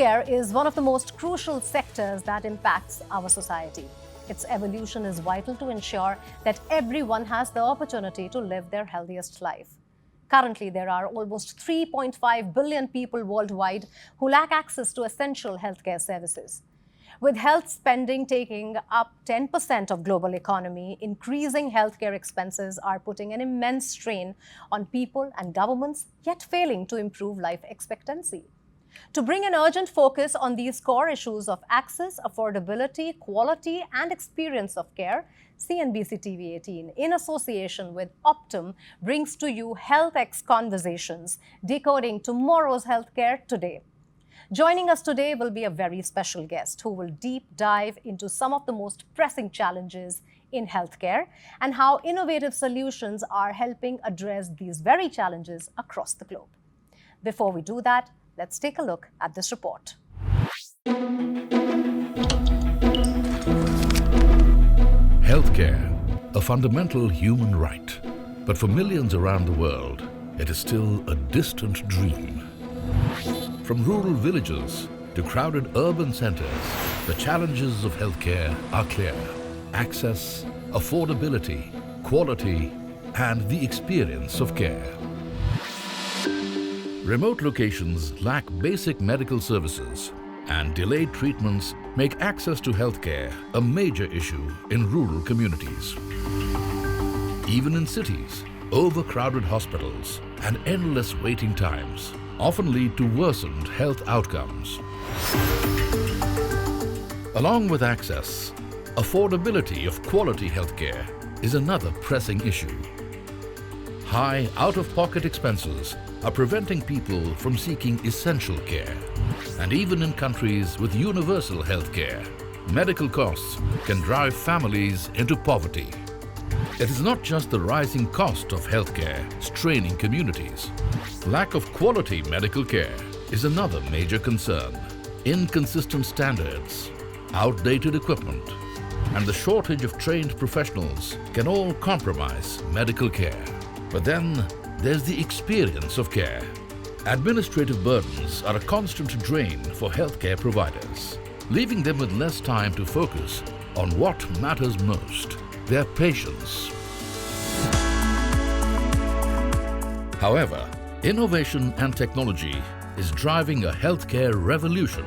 Healthcare is one of the most crucial sectors that impacts our society. Its evolution is vital to ensure that everyone has the opportunity to live their healthiest life. Currently, there are almost 3.5 billion people worldwide who lack access to essential healthcare services. With health spending taking up 10% of global economy, increasing healthcare expenses are putting an immense strain on people and governments, yet failing to improve life expectancy. To bring an urgent focus on these core issues of access, affordability, quality, and experience of care, CNBC-TV18, in association with Optum, brings to you HealthX Conversations, decoding tomorrow's healthcare today. Joining us today will be a very special guest who will deep dive into some of the most pressing challenges in healthcare and how innovative solutions are helping address these very challenges across the globe. Before we do that, let's take a look at this report. Healthcare, a fundamental human right. But for millions around the world, it is still a distant dream. From rural villages to crowded urban centers, the challenges of healthcare are clear. Access, affordability, quality, and the experience of care. Remote locations lack basic medical services, and delayed treatments make access to healthcare a major issue in rural communities. Even in cities, overcrowded hospitals and endless waiting times often lead to worsened health outcomes. Along with access, affordability of quality healthcare is another pressing issue. High out-of-pocket expenses are preventing people from seeking essential care. And even in countries with universal healthcare, medical costs can drive families into poverty. It is not just the rising cost of healthcare straining communities. Lack of quality medical care is another major concern. Inconsistent standards, outdated equipment, and the shortage of trained professionals can all compromise medical care. But then there's the experience of care. Administrative burdens are a constant drain for healthcare providers, leaving them with less time to focus on what matters most, their patients. However, innovation and technology is driving a healthcare revolution,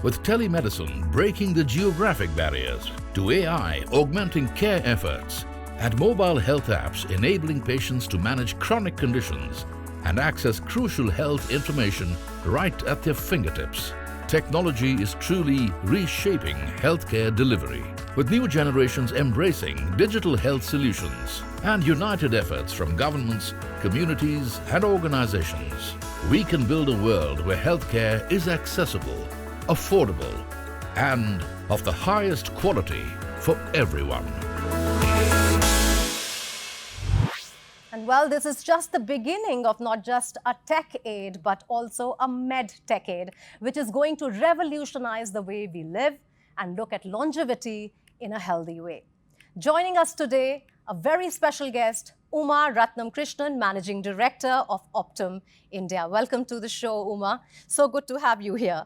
with telemedicine breaking the geographic barriers to AI augmenting care efforts and mobile health apps enabling patients to manage chronic conditions and access crucial health information right at their fingertips. Technology is truly reshaping healthcare delivery, with new generations embracing digital health solutions and united efforts from governments, communities, and organizations. We can build a world where healthcare is accessible, affordable, and of the highest quality for everyone. And well, this is just the beginning of not just a tech aid, but also a med tech aid, which is going to revolutionize the way we live and look at longevity in a healthy way. Joining us today, a very special guest, Uma Ratnamkrishnan, Managing Director of Optum India. Welcome to the show, Uma. So good to have you here.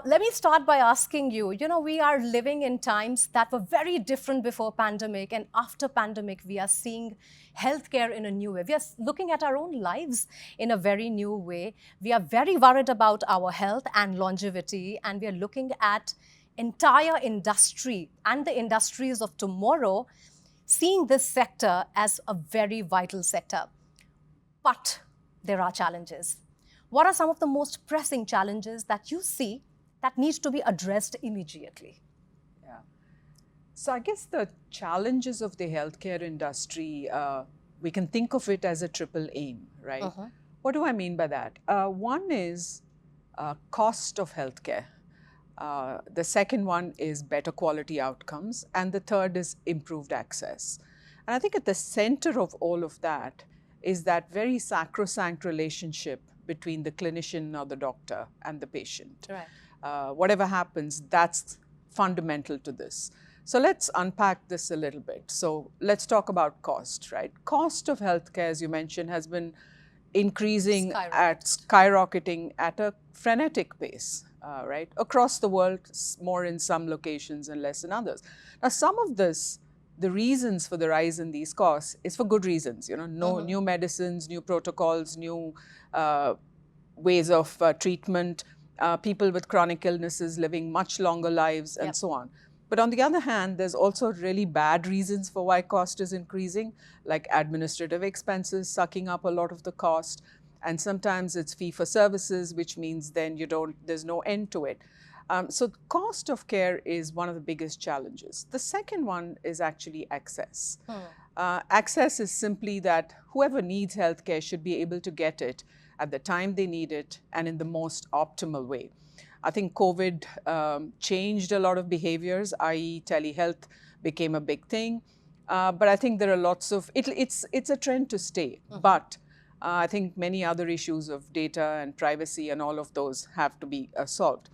Let me start by asking you, we are living in times that were very different before pandemic, and after pandemic, we are seeing healthcare in a new way. We are looking at our own lives in a very new way. We are very worried about our health and longevity, and we are looking at entire industry and the industries of tomorrow, seeing this sector as a very vital sector. But there are challenges. What are some of the most pressing challenges that you see that needs to be addressed immediately? Yeah. So I guess the challenges of the healthcare industry, we can think of it as a triple aim, right? What do I mean by that? One is cost of healthcare. The second one is better quality outcomes. And the third is improved access. And I think at the center of all of that is that very sacrosanct relationship between the clinician or the doctor and the patient. Right. Whatever happens, that's fundamental to this. So let's unpack this a little bit. So let's talk about cost, right? Cost of healthcare, as you mentioned, has been increasing skyrocketing at a frenetic pace, right? Across the world, more in some locations and less in others. Now, some of this, the reasons for the rise in these costs is for good reasons, you know, new medicines, new protocols, new ways of treatment, people with chronic illnesses living much longer lives, and so on. But on the other hand, there's also really bad reasons for why cost is increasing, like administrative expenses sucking up a lot of the cost. And sometimes it's fee for services, which means then there's no end to it. So cost of care is one of the biggest challenges. The second one is actually access. Access is simply that whoever needs healthcare should be able to get it at the time they need it and in the most optimal way. I think COVID changed a lot of behaviors, i.e. telehealth became a big thing. But I think there are lots of, it's a trend to stay. But I think many other issues of data and privacy and all of those have to be solved.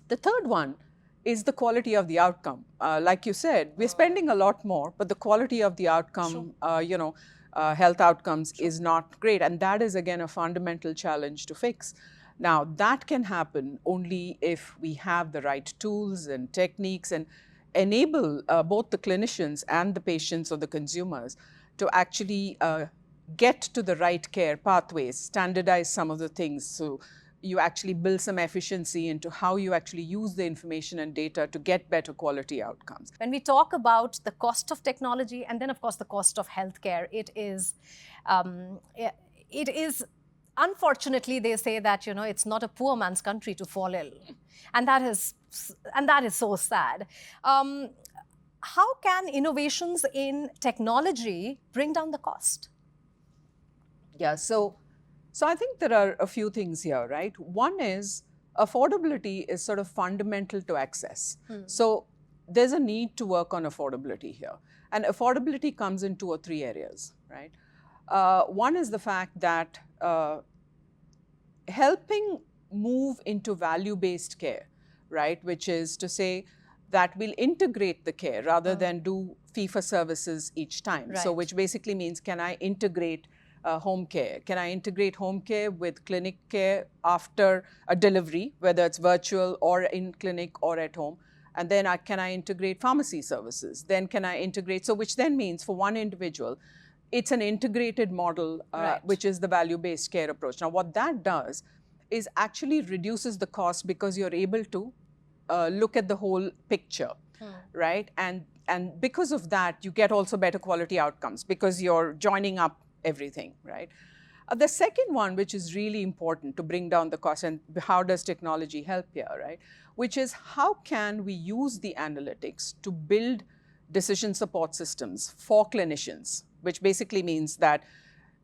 The third one is the quality of the outcome. Like you said, we're spending a lot more, but the quality of the outcome, health outcomes is not great. And that is, again, a fundamental challenge to fix. Now, that can happen only if we have the right tools and techniques and enable both the clinicians and the patients or the consumers to actually get to the right care pathways, standardize some of the things, so you actually build some efficiency into how you actually use the information and data to get better quality outcomes. When we talk about the cost of technology and then, of course, the cost of healthcare, it is unfortunately, they say that, it's not a poor man's country to fall ill. And that is so sad. How can innovations in technology bring down the cost? Yeah, so I think there are a few things here, right? One is affordability is sort of fundamental to access. So there's a need to work on affordability here. And affordability comes in 2 or 3 areas, right? One is the fact that helping move into value-based care, right? Which is to say that we'll integrate the care rather than do fee-for-services each time. Right. So which basically means, can I integrate home care? Can I integrate home care with clinic care after a delivery, whether it's virtual or in clinic or at home? And then can I integrate pharmacy services? Then can I integrate, so which then means for one individual, it's an integrated model, which is the value-based care approach. Now, what that does is actually reduces the cost because you're able to look at the whole picture, right? And because of that, you get also better quality outcomes because you're joining up everything, right? The second one, which is really important to bring down the cost, and how does technology help here, right? Which is, how can we use the analytics to build decision support systems for clinicians, which basically means that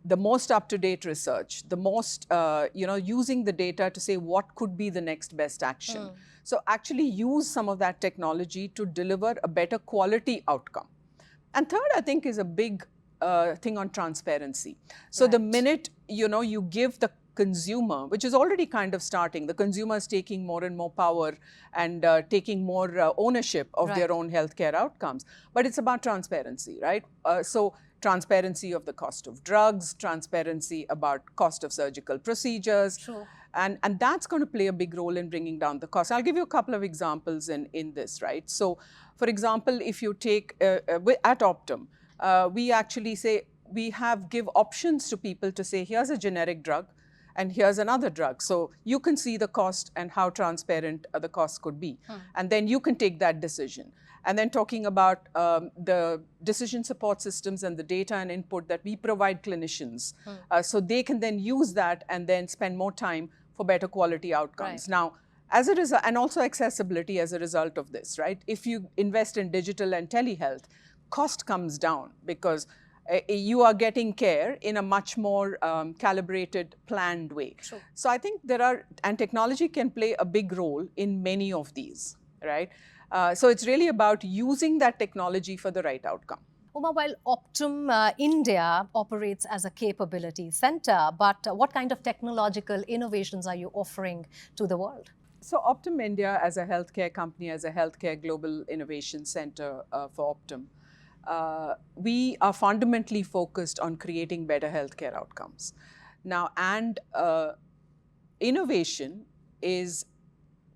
the most up-to-date research, the most, using the data to say what could be the next best action. So actually use some of that technology to deliver a better quality outcome. And third, I think, is a big thing on transparency. So the minute, you give the consumer, which is already kind of starting, the consumer is taking more and more power and taking more ownership of their own healthcare outcomes. But it's about transparency, right? So transparency of the cost of drugs, transparency about cost of surgical procedures. Sure. And that's going to play a big role in bringing down the cost. I'll give you a couple of examples in this, right? So, for example, if you take, at Optum, we actually say, we give options to people to say, here's a generic drug and here's another drug. So you can see the cost and how transparent the cost could be. And then you can take that decision. And then talking about the decision support systems and the data and input that we provide clinicians, so they can then use that and then spend more time for better quality outcomes. Right. Now, as a result, and also accessibility as a result of this, right? If you invest in digital and telehealth, cost comes down because you are getting care in a much more calibrated, planned way. Sure. So I think and technology can play a big role in many of these, right? So it's really about using that technology for the right outcome. Uma, while Optum India operates as a capability center, but what kind of technological innovations are you offering to the world? So Optum India, as a healthcare company, as a healthcare global innovation center for Optum, we are fundamentally focused on creating better healthcare outcomes. Now, and innovation is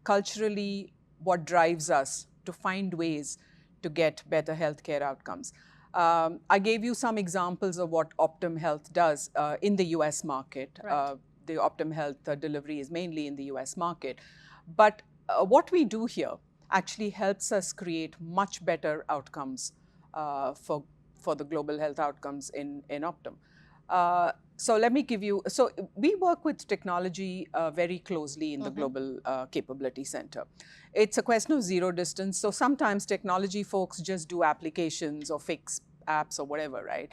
culturally what drives us to find ways to get better healthcare outcomes. I gave you some examples of what Optum Health does in the US market. Right. The Optum Health delivery is mainly in the US market. But what we do here actually helps us create much better outcomes for the global health outcomes in Optum. So let me give you, so we work with technology very closely in the Global Capability Center. It's a question of zero distance. So sometimes technology folks just do applications or fix apps or whatever, right?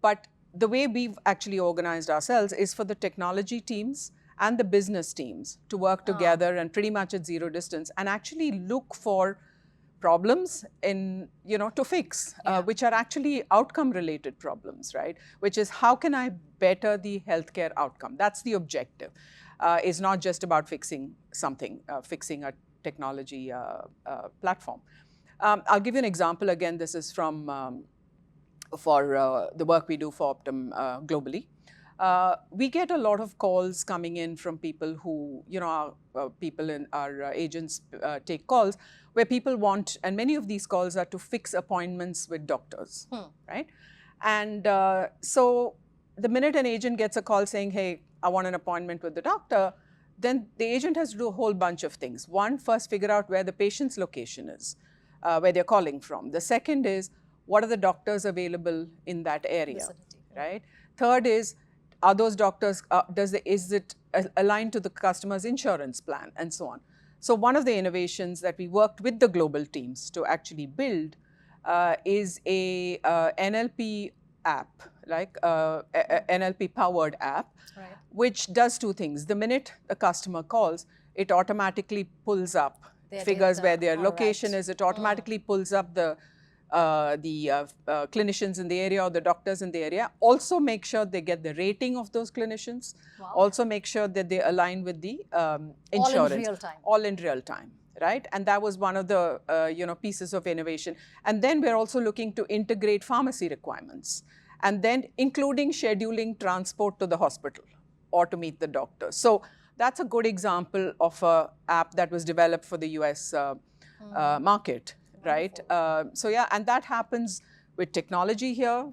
But the way we've actually organized ourselves is for the technology teams and the business teams to work together and pretty much at zero distance and actually look for problems in, to fix, which are actually outcome-related problems, right? Which is how can I better the healthcare outcome? That's the objective. It's not just about fixing something, fixing a technology platform. I'll give you an example. Again, this is from for the work we do for Optum globally. We get a lot of calls coming in from people who, people in our agents take calls where people want, and many of these calls are to fix appointments with doctors, right? And so the minute an agent gets a call saying, hey, I want an appointment with the doctor, then the agent has to do a whole bunch of things. One, first figure out where the patient's location is, where they're calling from. The second is, what are the doctors available in that area, right? Third is, are those doctors, is it aligned to the customer's insurance plan, and so on. So one of the innovations that we worked with the global teams to actually build is a NLP app, like NLP-powered app, Right. which does two things. The minute a customer calls, it automatically pulls up figures data. where their location Right. is. It automatically pulls up the clinicians in the area or the doctors in the area. Also make sure they get the rating of those clinicians. Wow. Also make sure that they align with the insurance. All in real time. All in real time, right? And that was one of the pieces of innovation. And then we're also looking to integrate pharmacy requirements, and then including scheduling transport to the hospital or to meet the doctor. So that's a good example of an app that was developed for the US market. Right. So yeah, and that happens with technology here,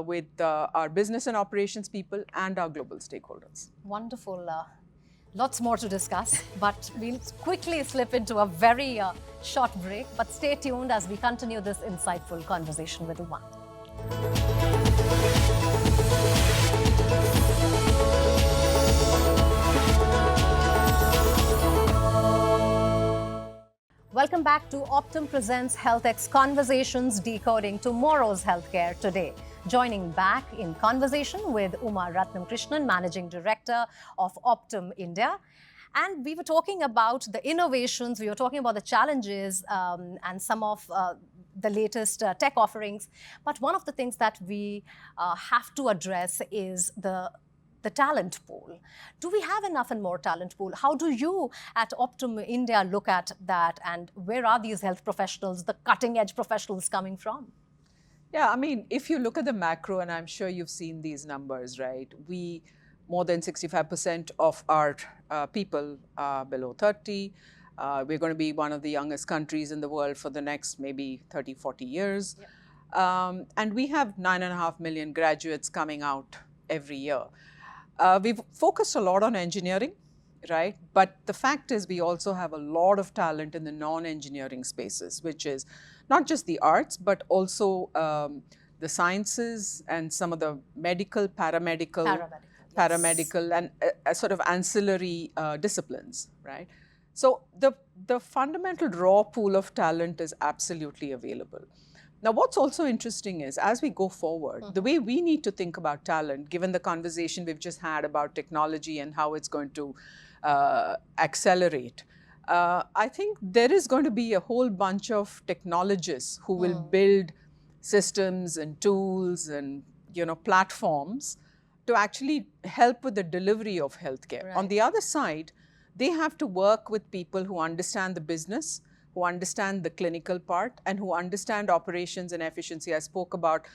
with our business and operations people and our global stakeholders. Wonderful. Lots more to discuss, but we'll quickly slip into a very short break. But stay tuned as we continue this insightful conversation with Uma. Welcome back to Optum Presents HealthX Conversations, decoding tomorrow's healthcare today. Joining back in conversation with Uma Ratnamkrishnan, Managing Director of Optum India. And we were talking about the innovations, we were talking about the challenges and some of the latest tech offerings. But one of the things that we have to address is the talent pool. Do we have enough and more talent pool? How do you at Optum India look at that, and where are these health professionals, the cutting edge professionals coming from? Yeah, I mean, if you look at the macro, and I'm sure you've seen these numbers, right? More than 65% of our people are below 30. We're going to be one of the youngest countries in the world for the next maybe 30, 40 years. Yep. And we have 9.5 million graduates coming out every year. We've focused a lot on engineering, right? But the fact is we also have a lot of talent in the non-engineering spaces, which is not just the arts, but also the sciences and some of the medical, paramedical, and sort of ancillary disciplines, right? So the fundamental raw pool of talent is absolutely available. Now, what's also interesting is, as we go forward, the way we need to think about talent, given the conversation we've just had about technology and how it's going to accelerate, I think there is going to be a whole bunch of technologists who will build systems and tools and platforms to actually help with the delivery of healthcare. Right. On the other side, they have to work with people who understand the business, who understand the clinical part and who understand operations and efficiency. I spoke about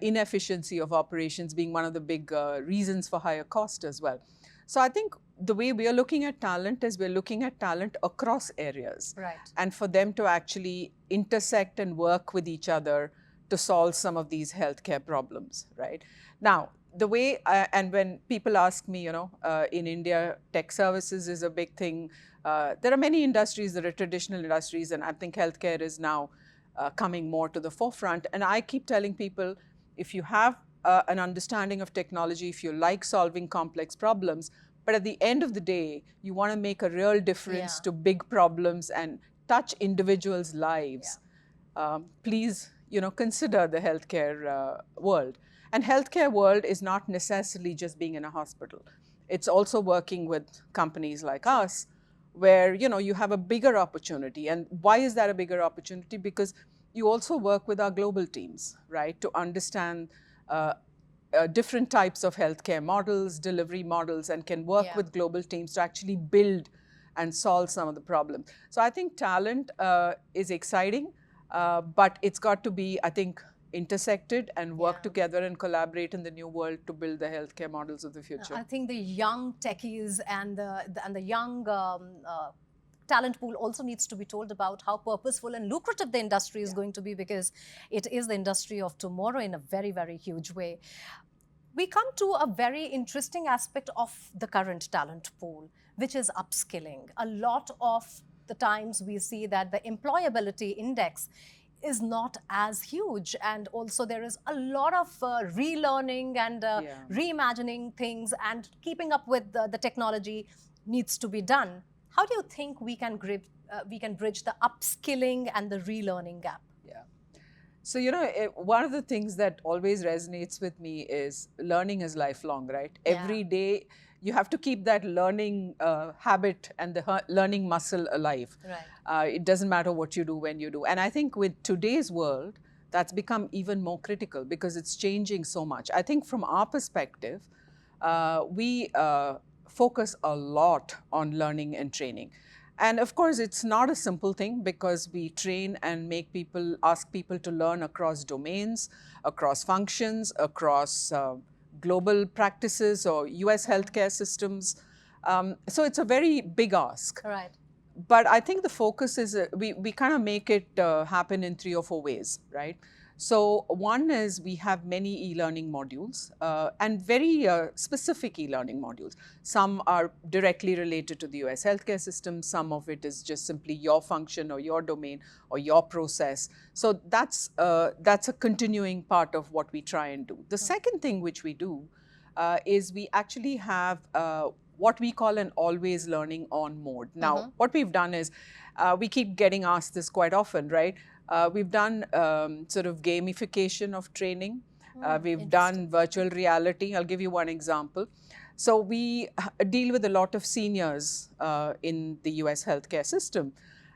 inefficiency of operations being one of the big reasons for higher cost as well. So I think the way we are looking at talent is we're looking at talent across areas. Right. And for them to actually intersect and work with each other to solve some of these healthcare problems, right? Now, the way, and when people ask me, in India, tech services is a big thing. There are many industries that are traditional industries, and I think healthcare is now coming more to the forefront. And I keep telling people, if you have an understanding of technology, if you like solving complex problems, but at the end of the day, you want to make a real difference to big problems and touch individuals' lives, please, consider the healthcare world. And healthcare world is not necessarily just being in a hospital. It's also working with companies like us, where you have a bigger opportunity. And why is that a bigger opportunity? Because you also work with our global teams, right, to understand different types of healthcare models, delivery models, and can work with global teams to actually build and solve some of the problems. So I think talent is exciting, but it's got to be, I think, intersected and work together and collaborate in the new world to build the healthcare models of the future. I think the young techies and the young talent pool also needs to be told about how purposeful and lucrative the industry is going to be, because it is the industry of tomorrow in a very, very huge way. We come to a very interesting aspect of the current talent pool, which is upskilling. A lot of the times we see that the employability index is not as huge, and also there is a lot of relearning and reimagining things, and keeping up with the technology needs to be done. How do you think we can bridge the upskilling and the relearning gap? Yeah. So, one of the things that always resonates with me is learning is lifelong, right? Every day you have to keep that learning habit and the learning muscle alive. Right. It doesn't matter what you do, when you do. And I think with today's world, that's become even more critical because it's changing so much. I think from our perspective, we focus a lot on learning and training. And of course, it's not a simple thing because we train and ask people to learn across domains, across functions, across global practices or US healthcare systems. So it's a very big ask. Right. But I think the focus is, we kind of make it happen in 3 or 4 ways, right? So one is we have many e-learning modules and very specific e-learning modules. Some are directly related to the US healthcare system. Some of it is just simply your function or your domain or your process. So that's a continuing part of what we try and do. The second thing which we do is we actually have what we call an always learning on mode. Now, what we've done is, we keep getting asked this quite often, right? We've done sort of gamification of training. We've done virtual reality. I'll give you one example. So we deal with a lot of seniors in the US healthcare system.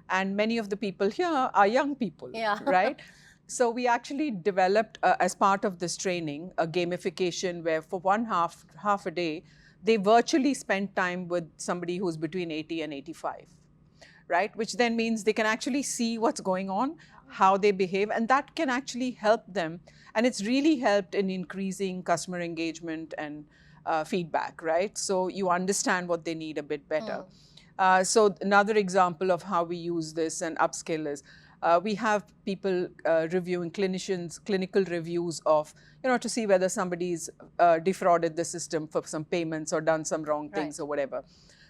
And many of the people here are young people, right? So we actually developed, as part of this training, a gamification where for half a day, they virtually spend time with somebody who's between 80 and 85, right? Which then means they can actually see what's going on, how they behave, and that can actually help them. And it's really helped in increasing customer engagement and feedback, right? So you understand what they need a bit better. So another example of how we use this and upskill is, we have people reviewing clinical reviews of, to see whether somebody's defrauded the system for some payments or done some wrong things or whatever.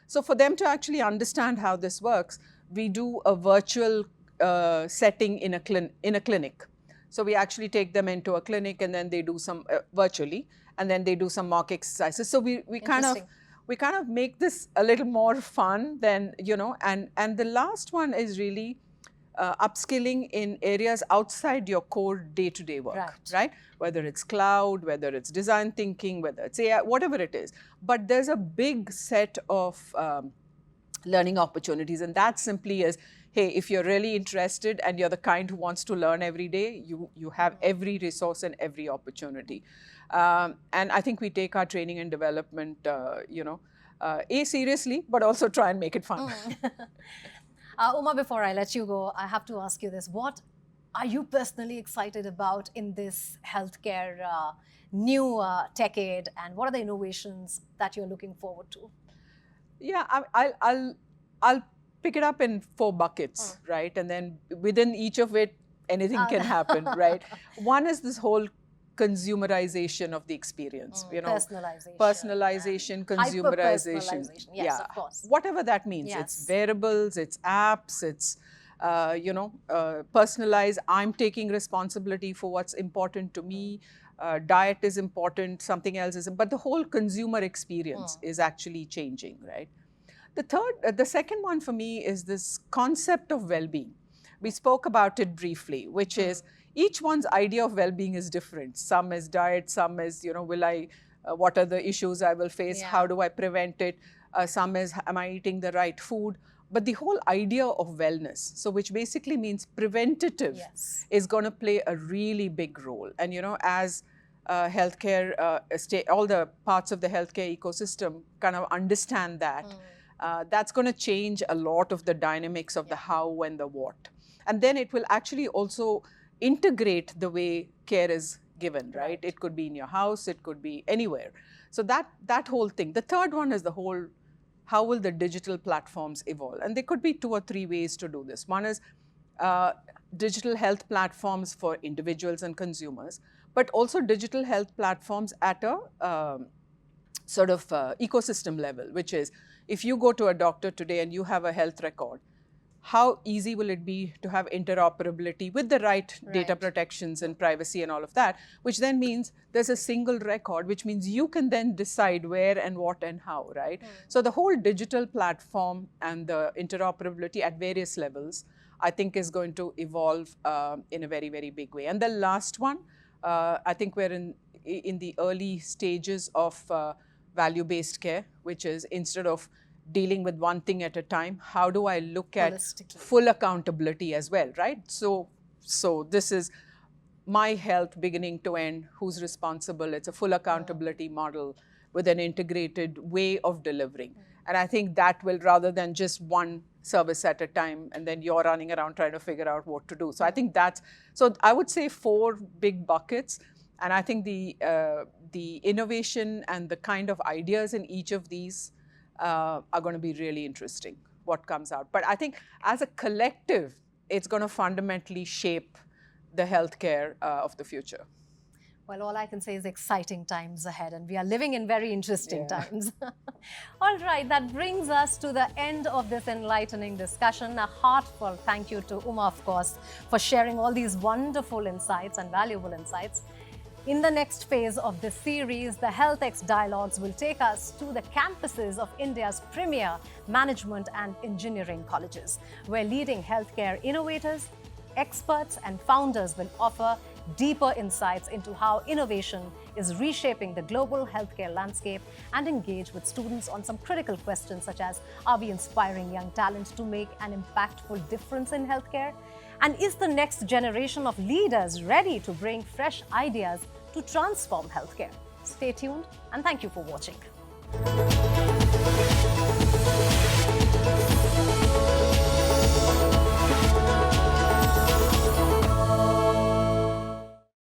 So for them to actually understand how this works, we do a virtual setting in a clinic. So we actually take them into a clinic and then they do some virtually, and then they do some mock exercises. So we kind of make this a little more fun than, and the last one is really upskilling in areas outside your core day-to-day work, right? Whether it's cloud, whether it's design thinking, whether it's AI, whatever it is. But there's a big set of learning opportunities, and that simply is, hey, if you're really interested and you're the kind who wants to learn every day, you have every resource and every opportunity. And I think we take our training and development, seriously, but also try and make it fun. Uma, before I let you go, I have to ask you this. What are you personally excited about in this healthcare new decade, and what are the innovations that you're looking forward to? Yeah, I'll pick it up in 4 buckets, right? And then within each of it, anything can happen, right? One is this whole consumerization of the experience, personalization, consumerization. Yes, of course. Whatever that means. Yes. It's wearables, it's apps, it's personalized. I'm taking responsibility for what's important to me. Diet is important, something else is, but the whole consumer experience is actually changing, right? The second one for me is this concept of well-being. We spoke about it briefly, which is each one's idea of well-being is different. Some is diet, some is, what are the issues I will face? Yeah. How do I prevent it? Some is, am I eating the right food? But the whole idea of wellness, so which basically means preventative, is going to play a really big role. And, as healthcare, all the parts of the healthcare ecosystem kind of understand that, that's going to change a lot of the dynamics of the how and the what. And then it will actually also integrate the way care is given, right? It could be in your house, it could be anywhere. So that whole thing. The third one is the whole, how will the digital platforms evolve? And there could be 2 or 3 ways to do this. One is digital health platforms for individuals and consumers, but also digital health platforms at a ecosystem level, which is if you go to a doctor today and you have a health record, how easy will it be to have interoperability with the right data protections and privacy and all of that, which then means there's a single record, which means you can then decide where and what and how, right? So the whole digital platform and the interoperability at various levels, I think is going to evolve in a very, very big way. And the last one, I think we're in the early stages of value-based care, which is instead of dealing with one thing at a time, how do I look at full accountability as well, right? So this is my health beginning to end, who's responsible. It's a full accountability model with an integrated way of delivering. And I think that will, rather than just one service at a time, and then you're running around trying to figure out what to do. So I think so I would say 4 big buckets. And I think the innovation and the kind of ideas in each of these are going to be really interesting, what comes out. But I think as a collective, it's going to fundamentally shape the healthcare of the future. Well, all I can say is exciting times ahead, and we are living in very interesting times. All right, that brings us to the end of this enlightening discussion. A heartfelt thank you to Uma, of course, for sharing all these wonderful insights and valuable insights. In the next phase of this series, the HealthX Dialogues will take us to the campuses of India's premier management and engineering colleges, where leading healthcare innovators, experts and founders will offer deeper insights into how innovation is reshaping the global healthcare landscape and engage with students on some critical questions such as, are we inspiring young talent to make an impactful difference in healthcare? And is the next generation of leaders ready to bring fresh ideas to transform healthcare? Stay tuned and thank you for watching.